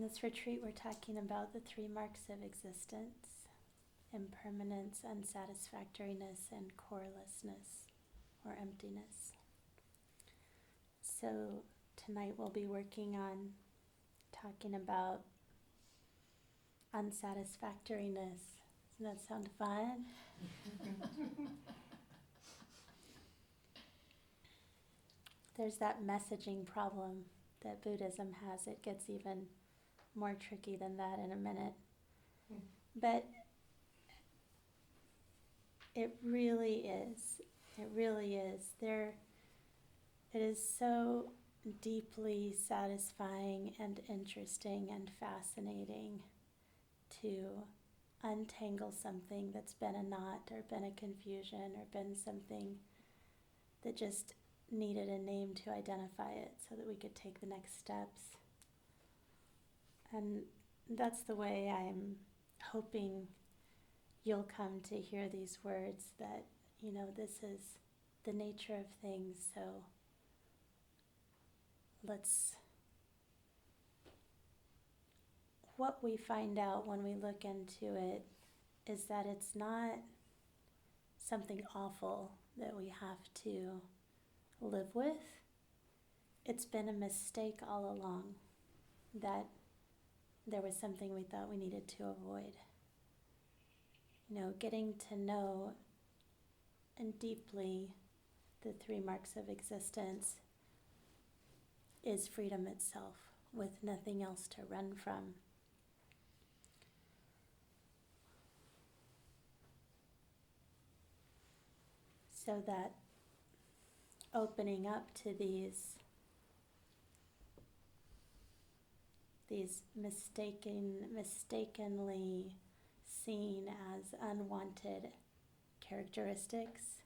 this retreat, we're talking about the 3 marks of existence: impermanence, unsatisfactoriness, and corelessness, or emptiness. So tonight we'll be working on talking about unsatisfactoriness. Doesn't that sound fun? There's that messaging problem that Buddhism has. It gets even more tricky than that in a minute. But it really is. It really is. It is so deeply satisfying and interesting and fascinating to untangle something that's been a knot or been a confusion or been something that just needed a name to identify it so that we could take the next steps. And that's the way I'm hoping you'll come to hear these words, that, this is the nature of things. So what we find out when we look into it is that it's not something awful that we have to live with. It's been a mistake all along, that there was something we thought we needed to avoid. Getting to know and deeply the 3 marks of existence is freedom itself, with nothing else to run from. So that opening up to these mistakenly seen as unwanted characteristics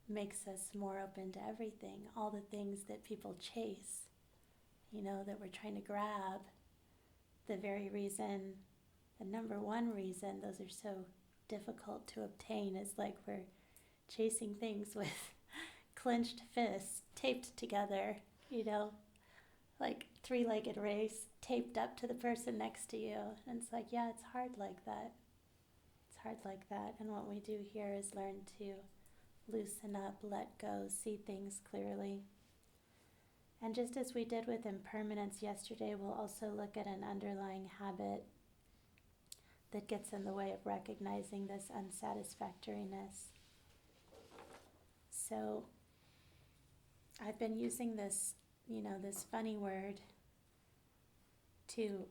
makes us more open to everything. All the things that people chase, that we're trying to grab, the number one reason those are so difficult to obtain is like we're chasing things with clenched fists taped together, like 3-legged race taped up to the person next to you. And it's like, yeah, it's hard like that. It's hard like that. And what we do here is learn to loosen up, let go, see things clearly. And just as we did with impermanence yesterday, we'll also look at an underlying habit that gets in the way of recognizing this unsatisfactoriness. So I've been using this, this funny word to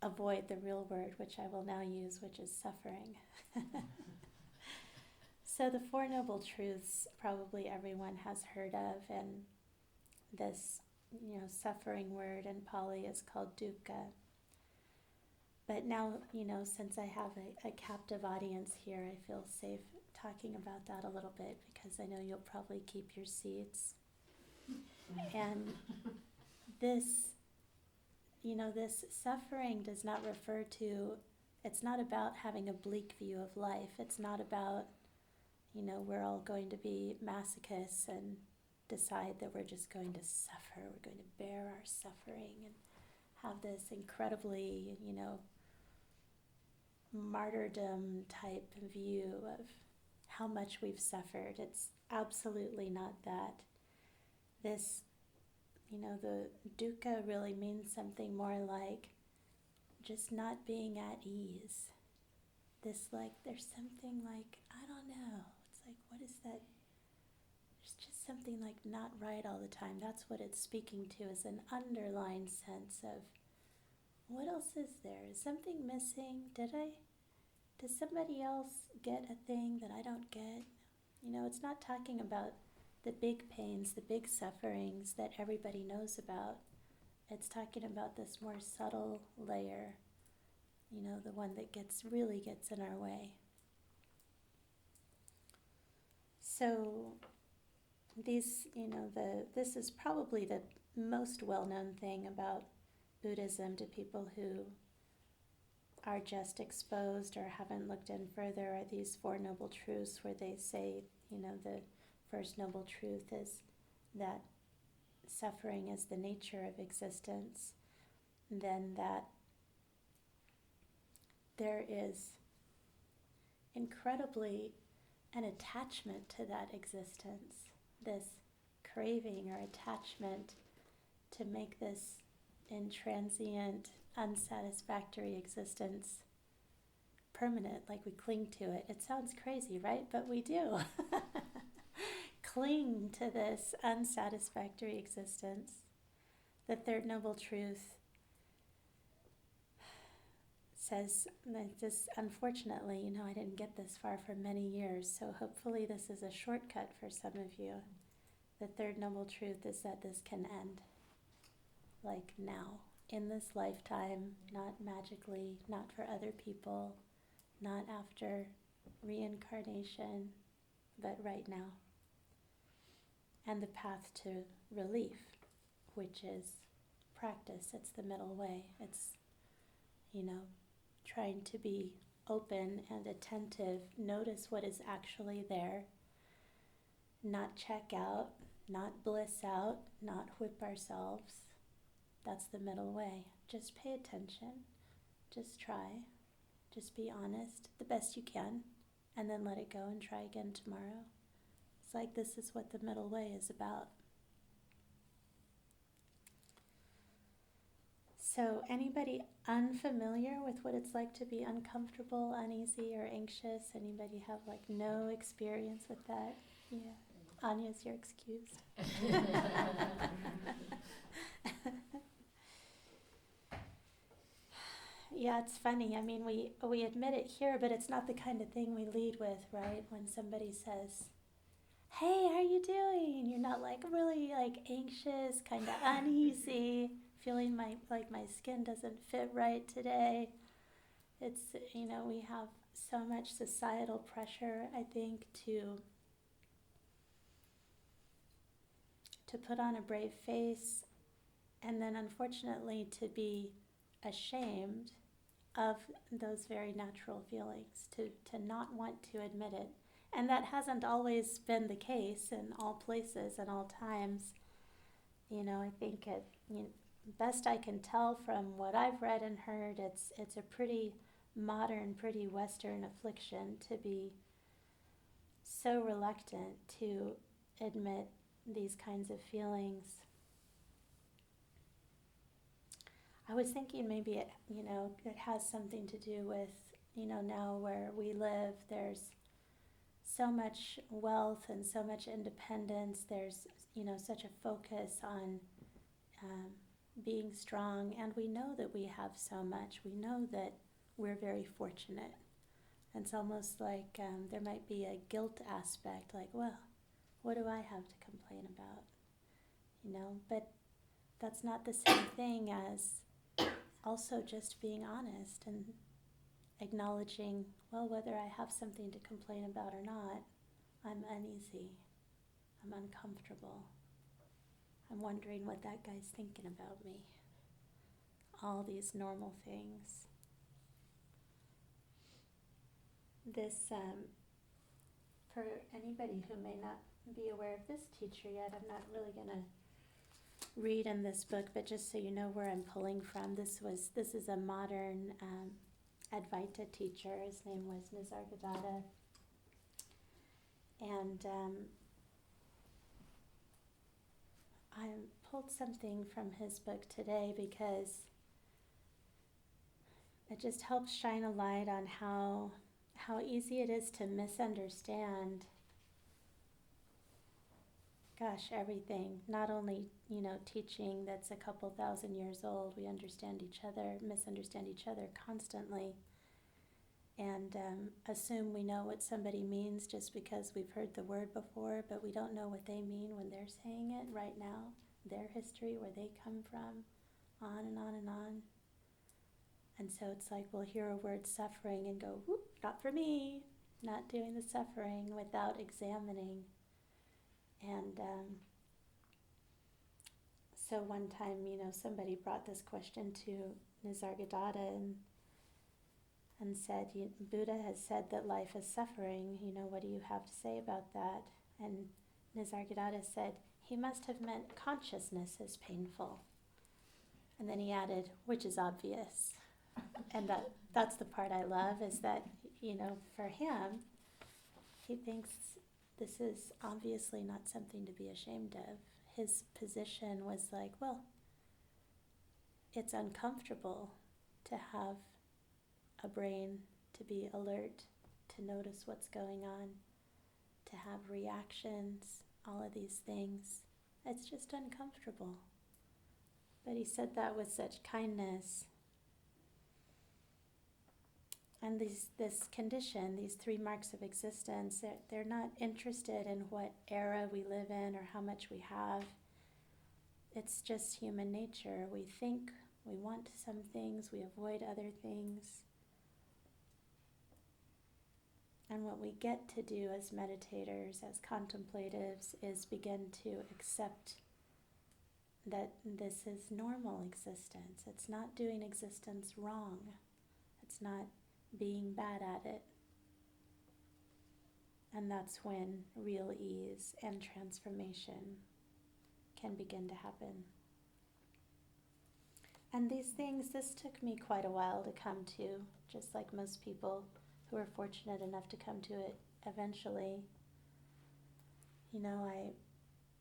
avoid the real word, which I will now use, which is suffering. So the 4 Noble Truths, probably everyone has heard of, and this, suffering word in Pali is called dukkha. But now, since I have a captive audience here, I feel safe talking about that a little bit, because I know you'll probably keep your seats. And this suffering does not refer to, it's not about having a bleak view of life. It's not about, we're all going to be masochists and decide that we're just going to suffer. We're going to bear our suffering and have this incredibly, martyrdom type view of how much we've suffered. It's absolutely not that. This, the dukkha really means something more like just not being at ease. This, like, there's something like, I don't know. It's like, what is that? There's just something like not right all the time. That's what it's speaking to, is an underlying sense of, what else is there? Is something missing? Does somebody else get a thing that I don't get? It's not talking about the big pains, the big sufferings that everybody knows about. It's talking about this more subtle layer, the one that really gets in our way. So these, this is probably the most well-known thing about Buddhism to people who are just exposed or haven't looked in further, are these 4 Noble Truths, where they say, the first Noble Truth is that suffering is the nature of existence. then that there is incredibly an attachment to that existence, this craving or attachment to make this intransient, unsatisfactory existence permanent, like we cling to it. It sounds crazy, right? But we do. Cling to this unsatisfactory existence. The Third Noble Truth says that this, unfortunately, I didn't get this far for many years, so hopefully this is a shortcut for some of you. The Third Noble Truth is that this can end, like now, in this lifetime, not magically, not for other people, not after reincarnation, but right now. And the path to relief, which is practice. It's the middle way. It's, trying to be open and attentive, notice what is actually there, not check out, not bliss out, not whip ourselves. That's the middle way. Just pay attention. Just try. Just be honest the best you can, and then let it go and try again tomorrow. It's like this is what the middle way is about. So anybody unfamiliar with what it's like to be uncomfortable, uneasy, or anxious? Anybody have no experience with that? Yeah. Anya's, you're excused. Yeah, it's funny. I mean, we admit it here, but it's not the kind of thing we lead with, right? When somebody says, "Hey, how are you doing?" You're not really anxious, kind of uneasy, feeling my skin doesn't fit right today. It's, we have so much societal pressure, I think, to put on a brave face, and then unfortunately to be ashamed of those very natural feelings, to not want to admit it. And that hasn't always been the case in all places and all times. I think best I can tell from what I've read and heard, it's a pretty modern, pretty Western affliction to be so reluctant to admit these kinds of feelings. I was thinking maybe it has something to do with, now where we live, there's so much wealth and so much independence. There's, such a focus on being strong, and we know that we have so much. We know that we're very fortunate. It's almost like there might be a guilt aspect, well, what do I have to complain about? But that's not the same thing as also just being honest and acknowledging, well, whether I have something to complain about or not, I'm uneasy, I'm uncomfortable, I'm wondering what that guy's thinking about me. All these normal things. This, for anybody who may not be aware of this teacher yet, I'm not really going to read in this book, but just so you know where I'm pulling from, this is a modern Advaita teacher. His name was Nisargadatta, and I pulled something from his book today because it just helps shine a light on how easy it is to misunderstand everything. Not only, teaching that's a couple thousand years old, we misunderstand each other constantly, and assume we know what somebody means just because we've heard the word before, but we don't know what they mean when they're saying it right now, their history, where they come from, on and on and on. And so it's like we'll hear a word suffering and go, whoop, not for me, not doing the suffering, without examining. And so one time, somebody brought this question to Nisargadatta and said, Buddha has said that life is suffering, what do you have to say about that? And Nisargadatta said, he must have meant consciousness is painful. And then he added, which is obvious. And that's the part I love, is that, for him, he thinks this is obviously not something to be ashamed of. His position was like, well, it's uncomfortable to have a brain, to be alert, to notice what's going on, to have reactions, all of these things. It's just uncomfortable. But he said that with such kindness. And this condition, these 3 marks of existence, they're not interested in what era we live in or how much we have. It's just human nature. We think, we want some things, we avoid other things. And what we get to do as meditators, as contemplatives, is begin to accept that this is normal existence. It's not doing existence wrong. It's not being bad at it. And that's when real ease and transformation can begin to happen. And these things, this took me quite a while to come to, just like most people who are fortunate enough to come to it eventually.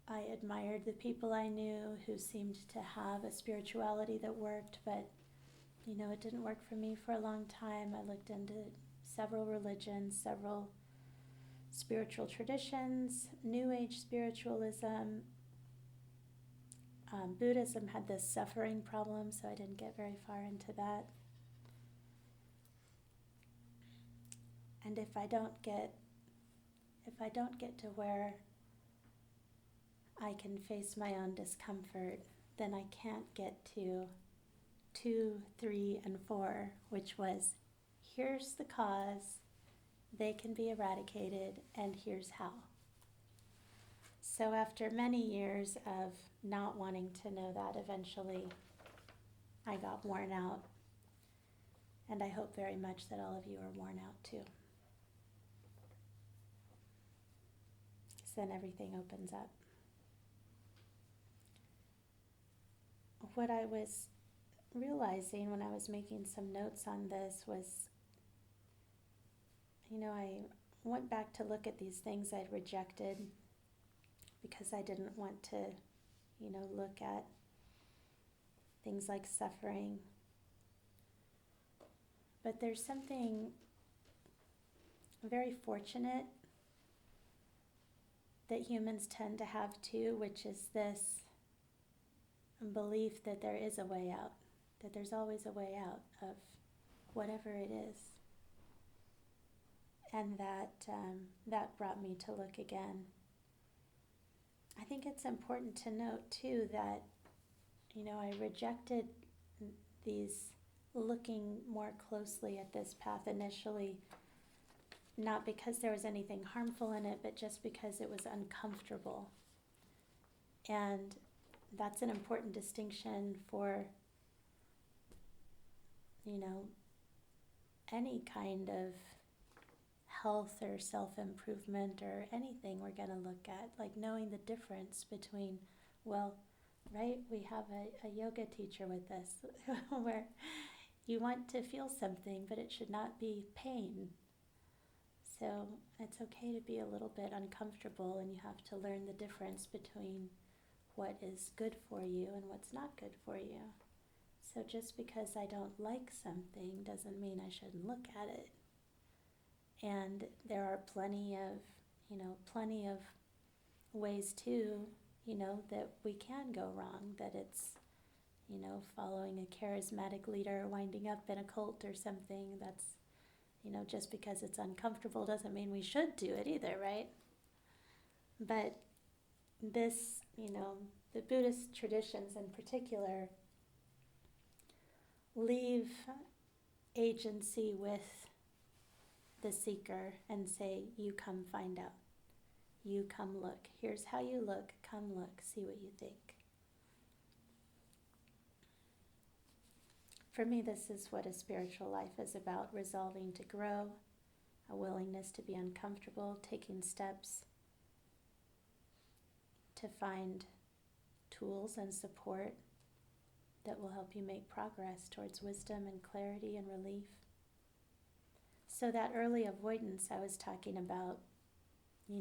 I admired the people I knew who seemed to have a spirituality that worked, but it didn't work for me for a long time. I looked into several religions, several spiritual traditions, New Age spiritualism. Buddhism had this suffering problem, so I didn't get very far into that. And if I don't get to where I can face my own discomfort, then I can't get to 2, 3, and 4, which was, here's the cause, they can be eradicated, and here's how. So after many years of not wanting to know that, eventually I got worn out. And I hope very much that all of you are worn out too. So then everything opens up. What I was realizing when I was making some notes on this was, I went back to look at these things I'd rejected because I didn't want to, look at things like suffering. But there's something very fortunate that humans tend to have too, which is this belief that there is a way out, that there's always a way out of whatever it is. And that brought me to look again. I think it's important to note too that, I rejected these looking more closely at this path initially, not because there was anything harmful in it, but just because it was uncomfortable. And that's an important distinction for, any kind of health or self-improvement or anything we're going to look at, like knowing the difference between, right, we have a yoga teacher with us where you want to feel something, but it should not be pain. So it's okay to be a little bit uncomfortable, and you have to learn the difference between what is good for you and what's not good for you. So just because I don't like something doesn't mean I shouldn't look at it. And there are plenty of ways too, that we can go wrong, that it's, following a charismatic leader winding up in a cult or something. That's, just because it's uncomfortable doesn't mean we should do it either, right? But this, the Buddhist traditions in particular leave agency with the seeker and say, you come find out. You come look. Here's how you look. Come look. See what you think. For me, this is what a spiritual life is about: resolving to grow, a willingness to be uncomfortable, taking steps to find tools and support that will help you make progress towards wisdom and clarity and relief. So that early avoidance I was talking about, I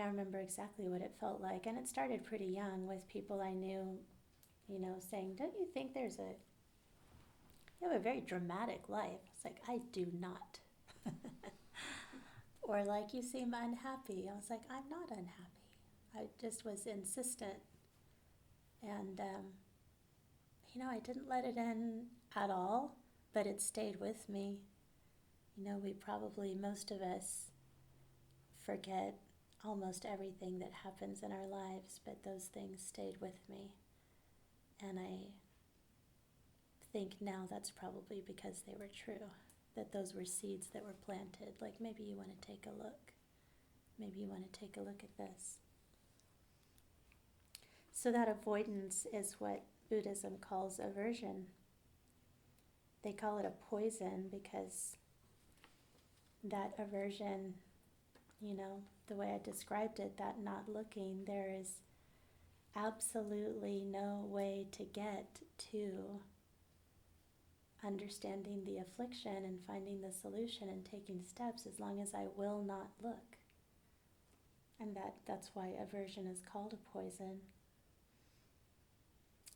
remember exactly what it felt like, and it started pretty young with people I knew, saying, don't you think you have a very dramatic life? It's like, I do not. Or like, you seem unhappy. I was like, I'm not unhappy. I just was insistent. And, I didn't let it in at all, but it stayed with me. Most of us forget almost everything that happens in our lives, but those things stayed with me. And I think now that's probably because they were true, that those were seeds that were planted. Like, maybe you want to take a look. Maybe you want to take a look at this. So that avoidance is what Buddhism calls aversion. They call it a poison because that aversion, the way I described it, that not looking, there is absolutely no way to get to understanding the affliction and finding the solution and taking steps as long as I will not look. And that's why aversion is called a poison.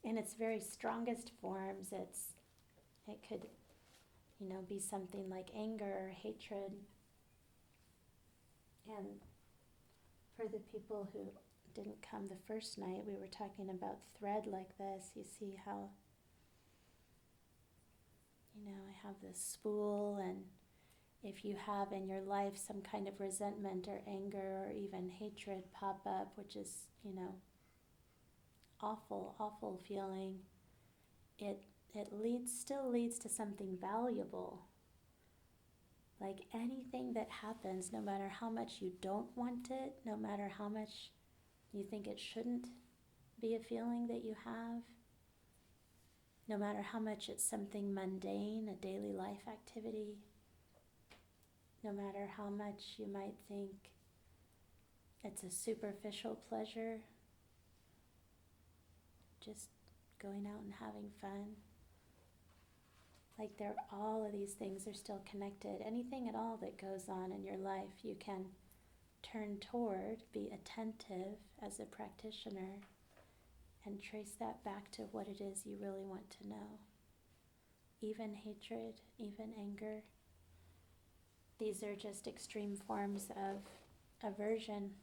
In its very strongest forms, it could, be something like anger or hatred. And for the people who didn't come the first night, we were talking about thread like this. You see how, I have this spool, and if you have in your life some kind of resentment or anger or even hatred pop up, which is, awful feeling, it still leads to something valuable. Like anything that happens, no matter how much you don't want it, no matter how much you think it shouldn't be a feeling that you have, no matter how much it's something mundane, a daily life activity, no matter how much you might think it's a superficial pleasure, just going out and having fun. Like all of these things are still connected. Anything at all that goes on in your life, you can turn toward, be attentive as a practitioner, and trace that back to what it is you really want to know. Even hatred, even anger. These are just extreme forms of aversion.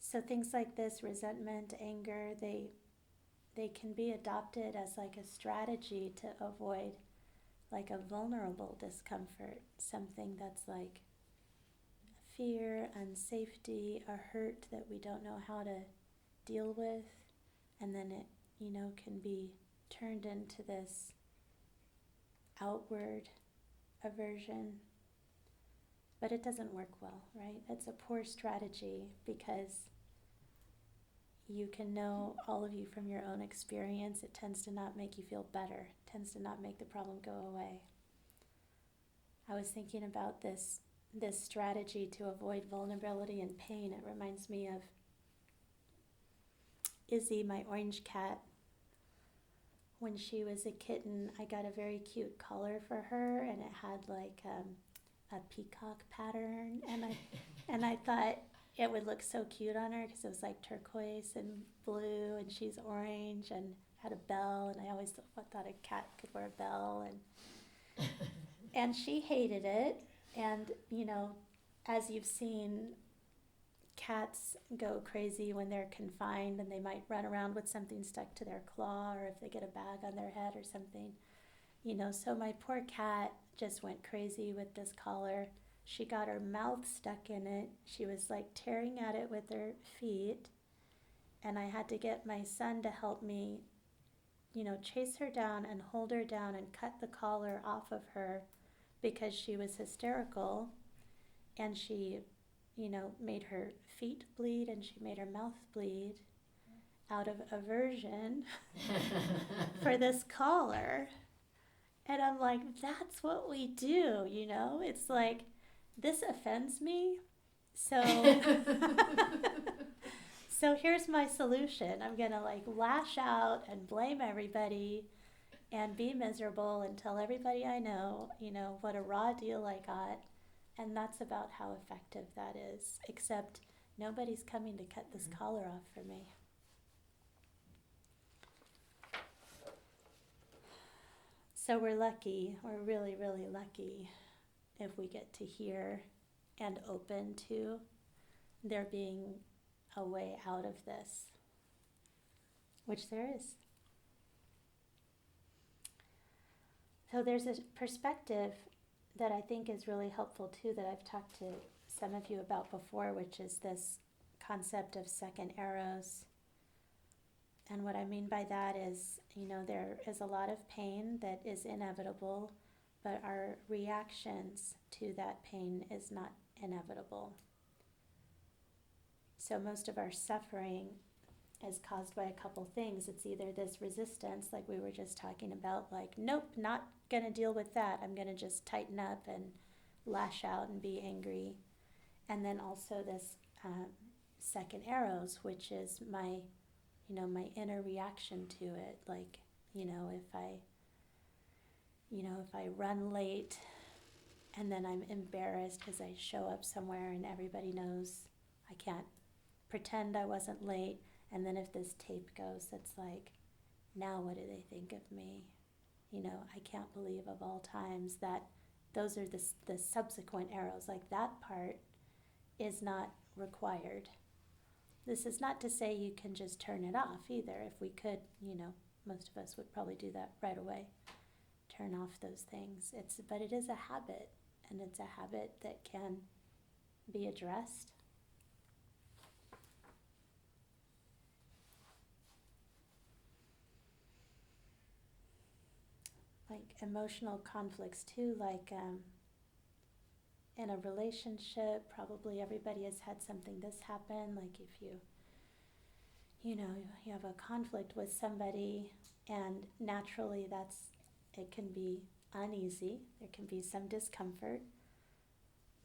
So things like this, resentment, anger, they can be adopted as like a strategy to avoid like a vulnerable discomfort, something that's like fear, unsafety, a hurt that we don't know how to deal with, and then it, can be turned into this outward aversion. But it doesn't work well, right? It's a poor strategy because you can know, all of you from your own experience, it tends to not make you feel better. It tends to not make the problem go away. I was thinking about this strategy to avoid vulnerability and pain. It reminds me of Izzy, my orange cat. When she was a kitten, I got a very cute collar for her, and it had like a peacock pattern, and I thought it would look so cute on her because it was like turquoise and blue, and she's orange and had a bell, and I always thought a cat could wear a bell, and she hated it. And as you've seen, cats go crazy when they're confined, and they might run around with something stuck to their claw, or if they get a bag on their head or something. So my poor cat just went crazy with this collar. She got her mouth stuck in it. She was like tearing at it with her feet. And I had to get my son to help me, chase her down and hold her down and cut the collar off of her because she was hysterical. And she, made her feet bleed and she made her mouth bleed out of aversion for this collar. And I'm like, that's what we do, It's like, this offends me, so So here's my solution. I'm going to like lash out and blame everybody and be miserable and tell everybody I know, what a raw deal I got. And that's about how effective that is. Except nobody's coming to cut this collar off for me. So we're lucky, we're really, really lucky if we get to hear and open to there being a way out of this, which there is. So there's a perspective that I think is really helpful too, that I've talked to some of you about before, which is this concept of second arrows. And what I mean by that is, there is a lot of pain that is inevitable, but our reactions to that pain is not inevitable. So most of our suffering is caused by a couple things. It's either this resistance, like we were just talking about, like, nope, not going to deal with that. I'm going to just tighten up and lash out and be angry. And then also this second arrows, which is my inner reaction to it. Like, if I run late and then I'm embarrassed because I show up somewhere and everybody knows, I can't pretend I wasn't late. And then if this tape goes, it's like, now what do they think of me? I can't believe of all times that those are the subsequent arrows. Like, that part is not required. This is not to say you can just turn it off either. If we could, most of us would probably do that right away. Turn off those things. But it is a habit, and it's a habit that can be addressed. Like emotional conflicts too, like in a relationship, probably everybody has had something this happen. Like if you have a conflict with somebody, and naturally it can be uneasy. There can be some discomfort,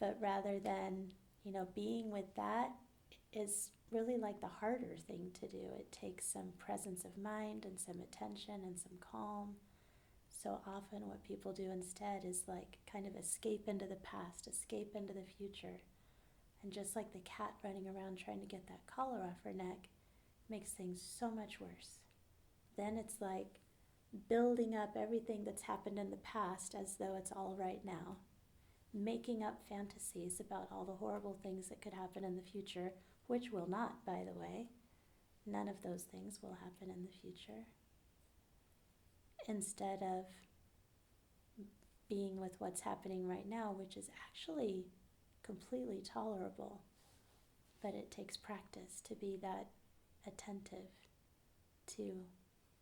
but rather than, being with that is really like the harder thing to do. It takes some presence of mind and some attention and some calm. So often what people do instead is like kind of escape into the past, escape into the future. And just like the cat running around trying to get that collar off her neck makes things so much worse. Then it's like building up everything that's happened in the past as though it's all right now. Making up fantasies about all the horrible things that could happen in the future, which will not, by the way. None of those things will happen in the future. Instead of being with what's happening right now, which is actually completely tolerable, but it takes practice to be that attentive, to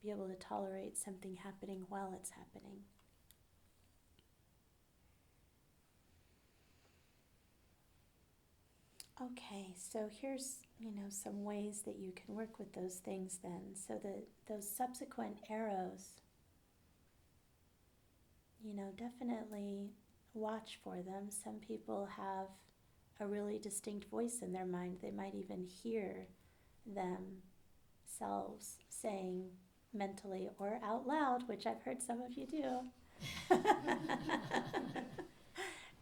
be able to tolerate something happening while it's happening. Okay, so here's, some ways that you can work with those things then. So those subsequent arrows, definitely watch for them. Some people have a really distinct voice in their mind. They might even hear themselves saying mentally or out loud, which I've heard some of you do.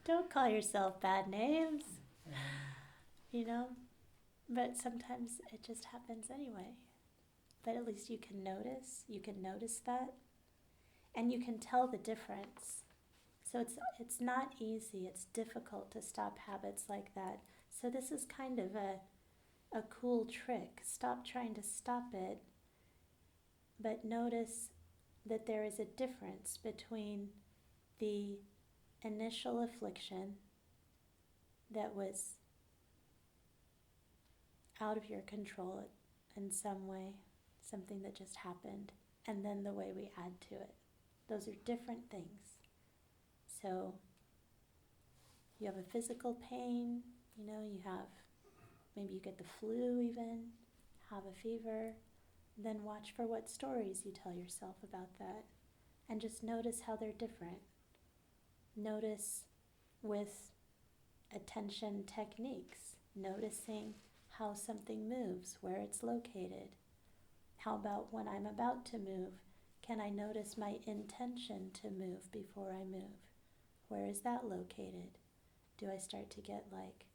Don't call yourself bad names, but sometimes it just happens anyway. But at least you can notice that, and you can tell the difference. So it's not easy, it's difficult to stop habits like that. So this is kind of a cool trick. Stop trying to stop it, but notice that there is a difference between the initial affliction that was out of your control in some way, something that just happened, and then the way we add to it. Those are different things. So you have a physical pain, maybe you get the flu even, have a fever, then watch for what stories you tell yourself about that, and just notice how they're different. Notice with attention techniques, noticing how something moves, where it's located? How about when I'm about to move? Can I notice my intention to move before I move? Where is that located? Do I start to get like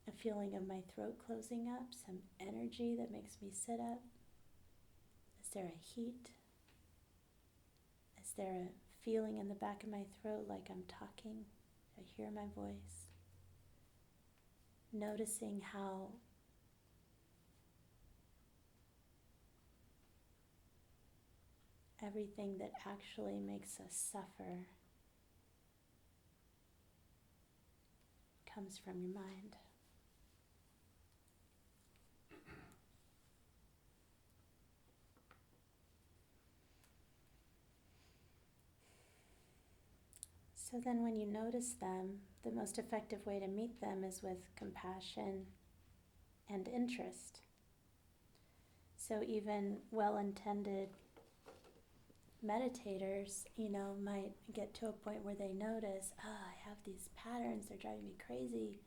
a feeling of my throat closing up, some energy that makes me sit up? Is there a heat? Is there a feeling in the back of my throat like I'm talking? I hear my voice. Noticing how everything that actually makes us suffer comes from your mind. So then when you notice them, the most effective way to meet them is with compassion and interest. So even well-intended meditators, might get to a point where they notice, I have these patterns, they're driving me crazy.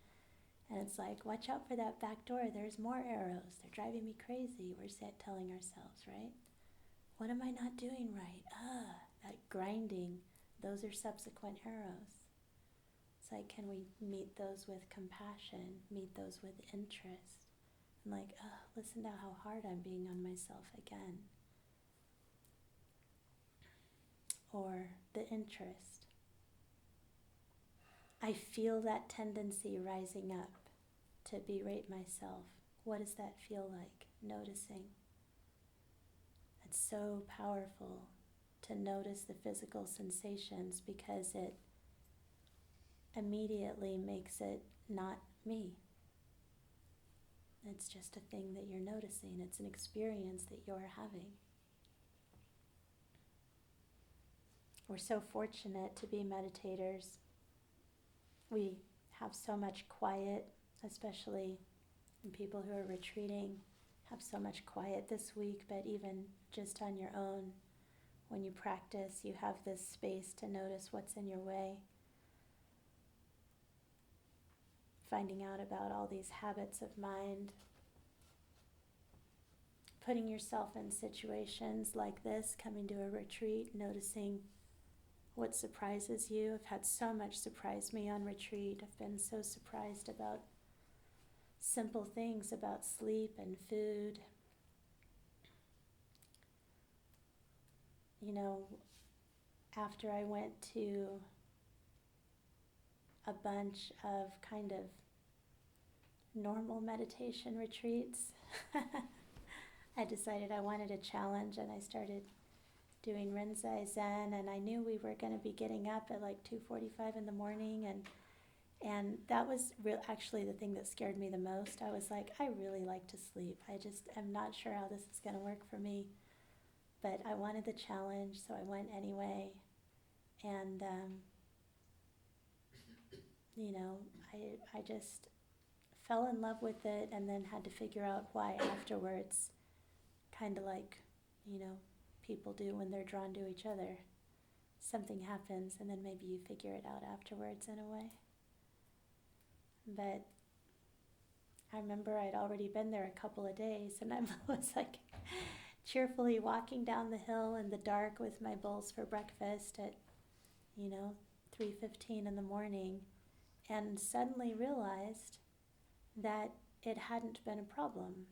And it's like, watch out for that back door, there's more arrows, they're driving me crazy. We're telling ourselves, right? What am I not doing right? That grinding, those are subsequent arrows. It's like, can we meet those with compassion, meet those with interest? And like, listen to how hard I'm being on myself again. Or the interest. I feel that tendency rising up to berate myself. What does that feel like? Noticing. It's so powerful to notice the physical sensations because it immediately makes it not me. It's just a thing that you're noticing. It's an experience that you're having. We're so fortunate to be meditators. We have so much quiet, especially in people who are retreating, have so much quiet this week, but even just on your own, when you practice, you have this space to notice what's in your way. Finding out about all these habits of mind. Putting yourself in situations like this, coming to a retreat, noticing what surprises you. I've had so much surprise me on retreat. I've been so surprised about simple things, about sleep and food. After I went to a bunch of kind of normal meditation retreats, I decided I wanted a challenge, and I started doing Rinzai Zen, and I knew we were going to be getting up at like 2:45 in the morning, and that was actually the thing that scared me the most. I was like, I really like to sleep. I just am not sure how this is going to work for me, but I wanted the challenge, so I went anyway, and I just fell in love with it, and then had to figure out why afterwards, kind of like, people do when they're drawn to each other. Something happens, and then maybe you figure it out afterwards in a way. But I remember I'd already been there a couple of days, and I was like cheerfully walking down the hill in the dark with my bowls for breakfast at 3:15 in the morning, and suddenly realized that it hadn't been a problem.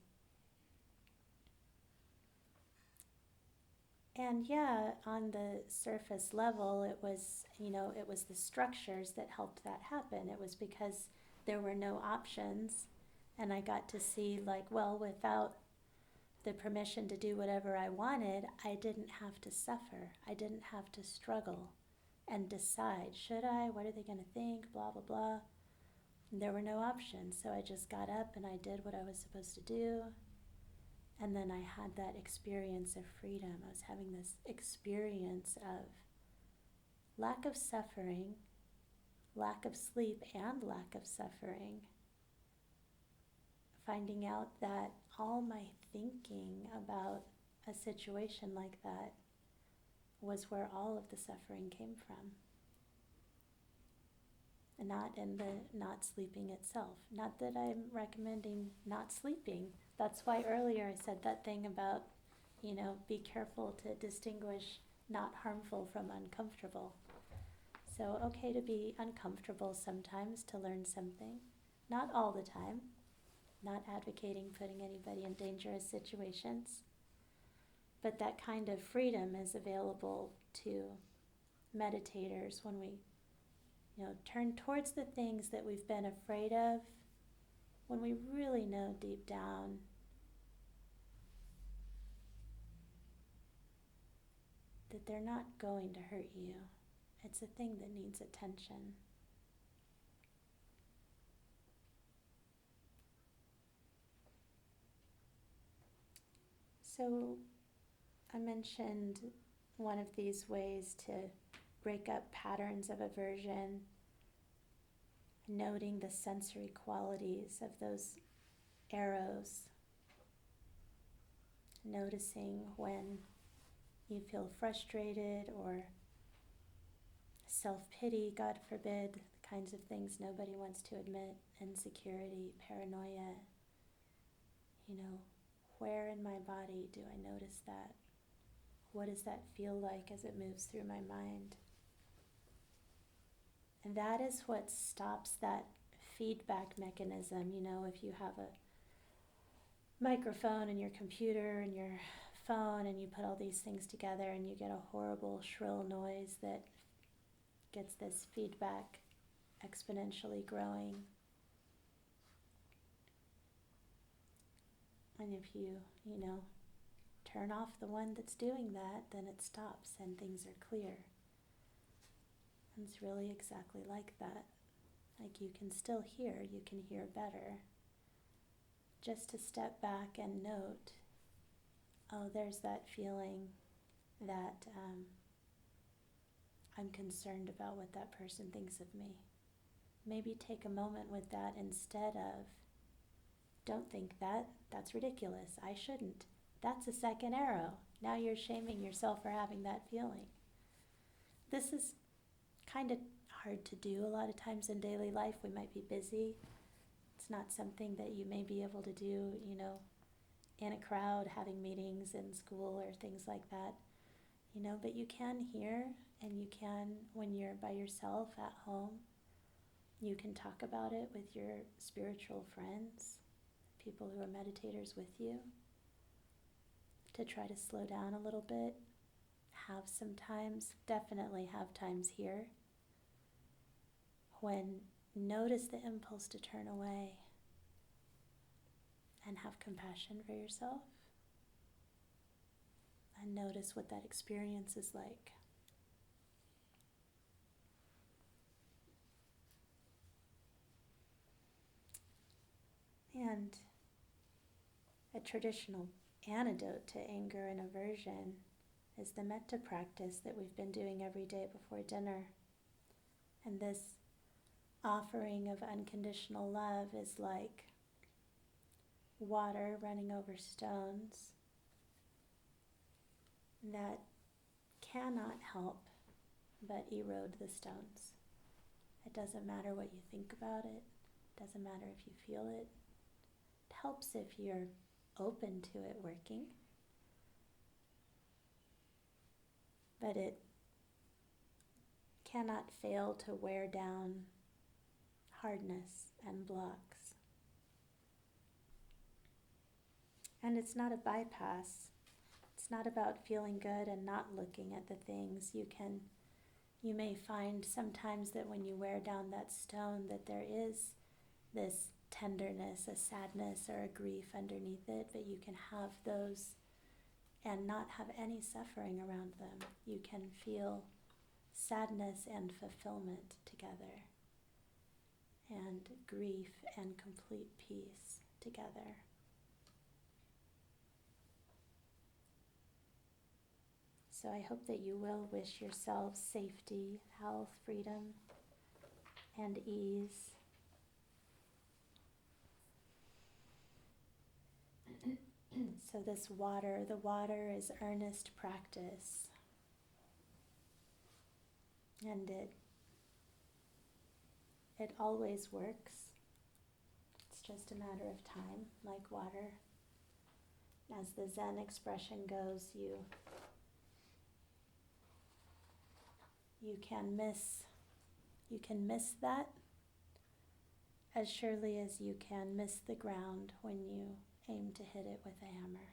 And yeah, on the surface level, it was the structures that helped that happen. It was because there were no options, and I got to see without the permission to do whatever I wanted, I didn't have to suffer. I didn't have to struggle and decide, should I? What are they going to think? Blah, blah, blah. And there were no options, so I just got up and I did what I was supposed to do. And then I had that experience of freedom. I was having this experience of lack of suffering, lack of sleep, and lack of suffering. Finding out that all my thinking about a situation like that was where all of the suffering came from. not in the not sleeping itself. Not that I'm recommending not sleeping. That's why earlier I said that thing about, be careful to distinguish not harmful from uncomfortable. So okay to be uncomfortable sometimes to learn something. Not all the time. Not advocating putting anybody in dangerous situations. But that kind of freedom is available to meditators when we, turn towards the things that we've been afraid of, when we really know deep down that they're not going to hurt you. It's a thing that needs attention. So I mentioned one of these ways to break up patterns of aversion, noting the sensory qualities of those arrows, noticing when you feel frustrated or self-pity, God forbid, the kinds of things nobody wants to admit, insecurity, paranoia. Where in my body do I notice that? What does that feel like as it moves through my mind? And that is what stops that feedback mechanism. If you have a microphone and your computer and your phone and you put all these things together and you get a horrible shrill noise that gets this feedback exponentially growing. And if you, turn off the one that's doing that, then it stops and things are clear. And it's really exactly like that. Like you can still hear, you can hear better. Just to step back and note, there's that feeling that I'm concerned about what that person thinks of me. Maybe take a moment with that instead of, don't think that, that's ridiculous, I shouldn't. That's a second arrow. Now you're shaming yourself for having that feeling. This is kind of hard to do a lot of times in daily life. We might be busy. It's not something that you may be able to do, in a crowd, having meetings in school or things like that. But you can hear, and you can, when you're by yourself at home, you can talk about it with your spiritual friends, people who are meditators with you, to try to slow down a little bit. Have some times, definitely have times here, when notice the impulse to turn away and have compassion for yourself and notice what that experience is like. And a traditional antidote to anger and aversion is the metta practice that we've been doing every day before dinner. And this offering of unconditional love is like water running over stones that cannot help but erode the stones. It doesn't matter what you think about it. It doesn't matter if you feel it. It helps if you're open to it working. But it cannot fail to wear down hardness and blocks. And it's not a bypass. It's not about feeling good and not looking at the things. You may find sometimes that when you wear down that stone that there is this tenderness, a sadness, or a grief underneath it, but you can have those and not have any suffering around them. You can feel sadness and fulfillment together, and grief and complete peace together. So I hope that you will wish yourselves safety, health, freedom, and ease. So this water, the water is earnest practice. And It always works. It's just a matter of time, like water. As the Zen expression goes, you can miss that as surely as you can miss the ground when you aim to hit it with a hammer.